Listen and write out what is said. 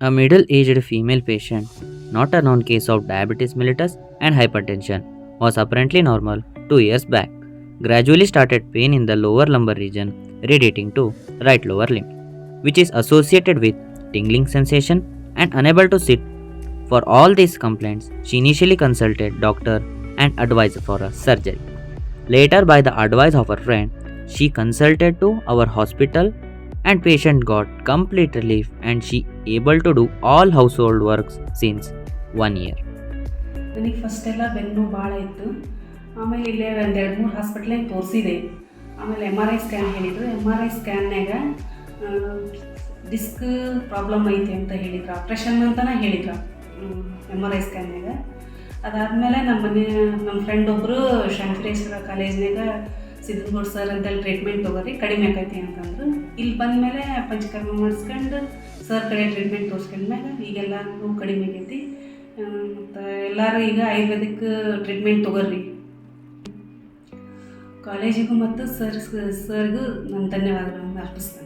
A middle aged female patient, not a known case of diabetes mellitus and hypertension, was apparently normal 2 years back. Gradually started pain in the lower lumbar region, radiating to right lower limb, which is associated with tingling sensation and unable to sit. For all these complaints, she initially consulted doctor and advised for a surgery. Later, by the advice of her friend, she consulted to our hospital and patient got complete relief and she able to do all household works since 1 year. ನನಗೆ ಫಸ್ಟೆಲ್ಲ ಬೆನ್ನು ಭಾಳ ಇತ್ತು. ಆಮೇಲೆ ಇಲ್ಲೇ ಒಂದು 2-3 ಹಾಸ್ಪಿಟ್ಲಿಗೆ ತೋರಿಸಿದೆ. ಆಮೇಲೆ MRI ಸ್ಕ್ಯಾನ್ ಹೇಳಿದರು. MRI ಸ್ಕ್ಯಾನ್ಯಾಗ ಡಿಸ್ಕ್ ಪ್ರಾಬ್ಲಮ್ ಐತೆ ಅಂತ ಹೇಳಿದ್ರು. ಆಪ್ರೇಷನ್ ಅಂತಲೇ ಹೇಳಿದ್ರು MRI ಸ್ಕ್ಯಾನ್ಯಾಗ. ಅದಾದಮೇಲೆ ನಮ್ಮ ಫ್ರೆಂಡ್ ಒಬ್ಬರು ಶಾಂಕರೇಶ್ವರ ಕಾಲೇಜ್ನಾಗ ಸಿದ್ದನಗೌಡ ಸರ್ ಅಂತೇಳಿ ಟ್ರೀಟ್ಮೆಂಟ್ ತೊಗೊರಿ ಕಡಿಮೆ ಆಕೈತಿ ಅಂತಂದರು. ಇಲ್ಲಿ ಬಂದಮೇಲೆ ಪಂಚಕರ್ಮ ಮಾಡಿಸ್ಕೊಂಡು ಸರ್ ಕಡೆ ಟ್ರೀಟ್ಮೆಂಟ್ ತೋರಿಸ್ಕೊಂಡ್ಮ್ಯಾಗ ಈಗೆಲ್ಲ ನೋವು ಕಡಿಮೆ ಆಗೈತಿ. ಮತ್ತು ಎಲ್ಲರೂ ಈಗ ಆಯುರ್ವೇದಿಕ್ ಟ್ರೀಟ್ಮೆಂಟ್ ತೊಗೊರ್ರಿ. ಕಾಲೇಜಿಗೂ ಮತ್ತು ಸರ್ಗೂ ನಾನು ಧನ್ಯವಾದಗಳನ್ನು ಅರ್ಪಿಸ್ತೇನೆ.